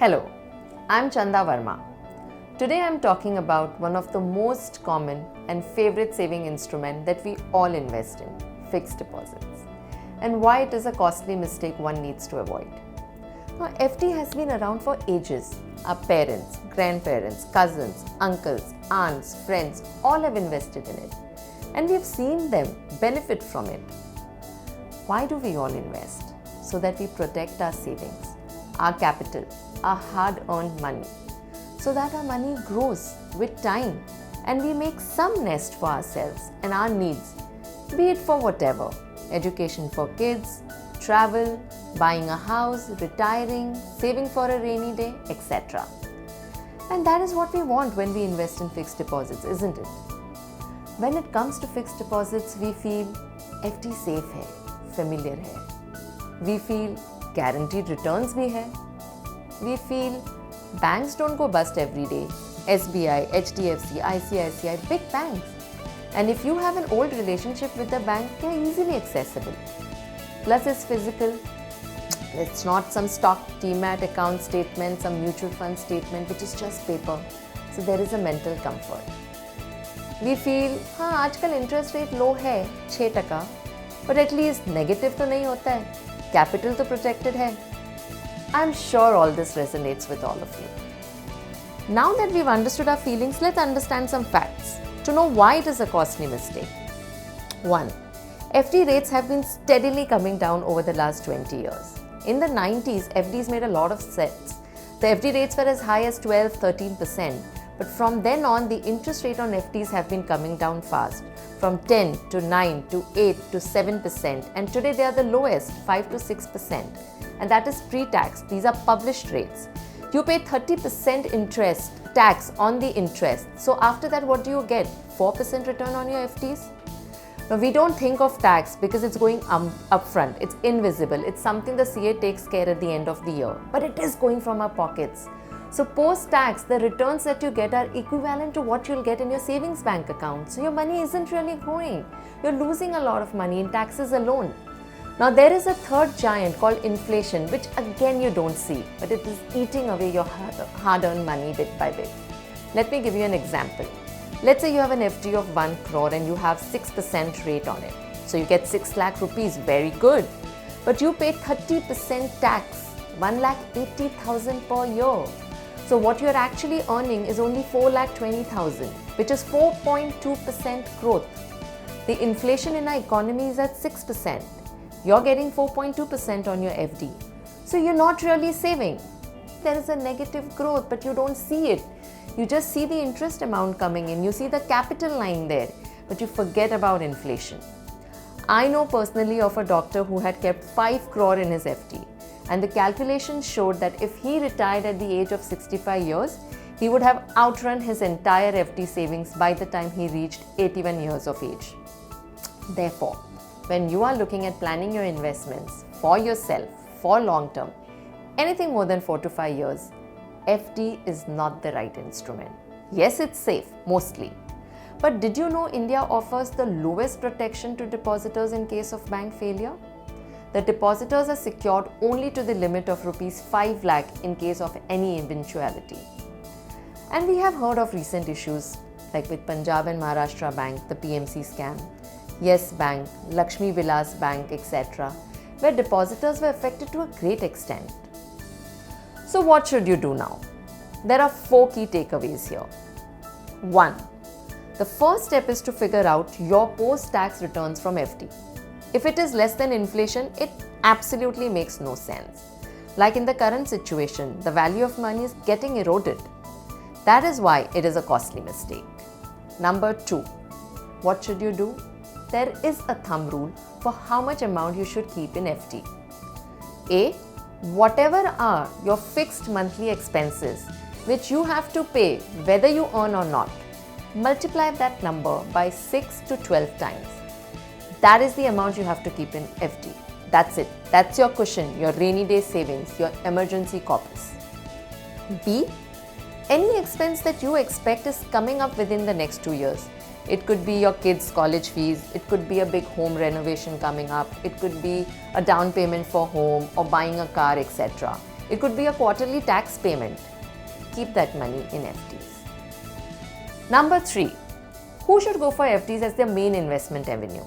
Hello, I'm Chanda Varma. Today I'm talking about one of the most common and favorite saving instrument that we all invest in, fixed deposits, and why it is a costly mistake one needs to avoid. Now, FD has been around for ages. Our parents, grandparents, cousins, uncles, aunts, friends all have invested in it, and we've seen them benefit from it. Why do we all invest? So that we protect our savings, our capital, our hard-earned money, so that our money grows with time and we make some nest for ourselves and our needs, be it for whatever, education for kids, travel, buying a house, retiring, saving for a rainy day, etc. And that is what we want when we invest in fixed deposits, isn't it? When it comes to fixed deposits, we feel FD safe hai, familiar hai. We feel guaranteed returns bhi hai. We feel banks don't go bust every day. SBI, HDFC, ICICI, big banks. And if you have an old relationship with the bank, they are easily accessible. Plus it's physical. It's not some stock demat account statement, some mutual fund statement which is just paper. So there is a mental comfort. We feel, हाँ आजकल interest rate low है 6%, but at least negative तो नहीं होता है. Capital तो protected है. I'm sure all this resonates with all of you. Now that we've understood our feelings, let's understand some facts to know why it is a costly mistake. 1. FD rates have been steadily coming down over the last 20 years. In the 90s, FDs made a lot of sense. The FD rates were as high as 12-13%, but from then on, the interest rate on FDs have been coming down fast, from 10 to 9 to 8 to 7%, and today they are the lowest, 5 to 6%. And that is pre-tax. These are published rates. You pay 30% interest tax on the interest. So after that, what do you get? 4% return on your FDs? Now, we don't think of tax because it's going upfront. It's invisible. It's something the CA takes care at the end of the year. But it is going from our pockets. So post-tax, the returns that you get are equivalent to what you'll get in your savings bank account. So your money isn't really growing. You're losing a lot of money in taxes alone. Now there is a third giant called inflation, which again you don't see, but it is eating away your hard-earned money bit by bit. Let me give you an example. Let's say you have an FD of 1 crore and you have 6% rate on it. So you get 6 lakh rupees, very good. But you pay 30% tax, 1,80,000 per year. So what you're actually earning is only 4,20,000, which is 4.2% growth. The inflation in our economy is at 6%. You're getting 4.2% on your FD. So you're not really saving. There is a negative growth, but you don't see it. You just see the interest amount coming in. You see the capital line there, but you forget about inflation. I know personally of a doctor who had kept 5 crore in his FD. And the calculations showed that if he retired at the age of 65 years, he would have outrun his entire FD savings by the time he reached 81 years of age. Therefore, when you are looking at planning your investments for yourself, for long term, anything more than 4 to 5 years, FD is not the right instrument. Yes, it's safe, mostly. But did you know India offers the lowest protection to depositors in case of bank failure? The depositors are secured only to the limit of rupees 5 lakh in case of any eventuality. And we have heard of recent issues like with Punjab and Maharashtra Bank, the PMC scam, Yes Bank, Lakshmi Vilas Bank, etc., where depositors were affected to a great extent. So what should you do now? There are 4 key takeaways here. 1. The first step is to figure out your post-tax returns from FD. If it is less than inflation, it absolutely makes no sense. Like in the current situation, the value of money is getting eroded. That is why it is a costly mistake. Number 2. What should you do? There is a thumb rule for how much amount you should keep in FD. A. Whatever are your fixed monthly expenses, which you have to pay whether you earn or not, multiply that number by 6 to 12 times. That is the amount you have to keep in FD. That's it. That's your cushion, your rainy day savings, your emergency corpus. B. Any expense that you expect is coming up within the next 2 years. It could be your kids' college fees, it could be a big home renovation coming up, it could be a down payment for home or buying a car, etc. It could be a quarterly tax payment. Keep that money in FDs. Number 3. Who should go for FDs as their main investment avenue?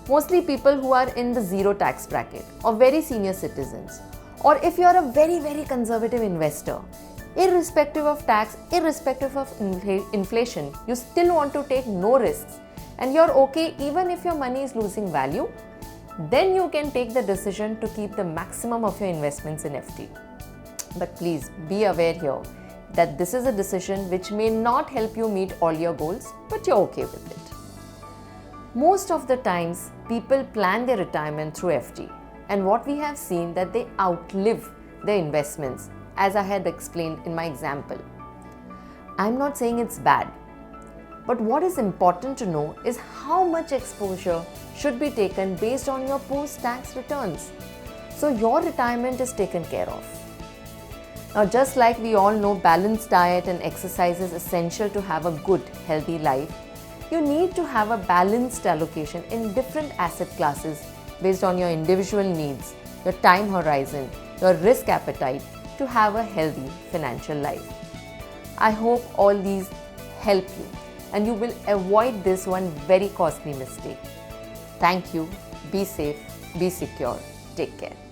Mostly people who are in the zero tax bracket or very senior citizens. Or if you are a very conservative investor, irrespective of tax, irrespective of inflation, you still want to take no risks and you're okay even if your money is losing value, then you can take the decision to keep the maximum of your investments in FD. But please be aware here that this is a decision which may not help you meet all your goals, but you're okay with it. Most of the times, people plan their retirement through FD, and what we have seen that they outlive their investments, as I had explained in my example. I'm not saying it's bad, but what is important to know is how much exposure should be taken based on your post-tax returns, so your retirement is taken care of. Now, just like we all know, balanced diet and exercise is essential to have a good, healthy life, you need to have a balanced allocation in different asset classes based on your individual needs, your time horizon, your risk appetite to have a healthy financial life. I hope all these help you and you will avoid this one very costly mistake. Thank you. Be safe, be secure, take care.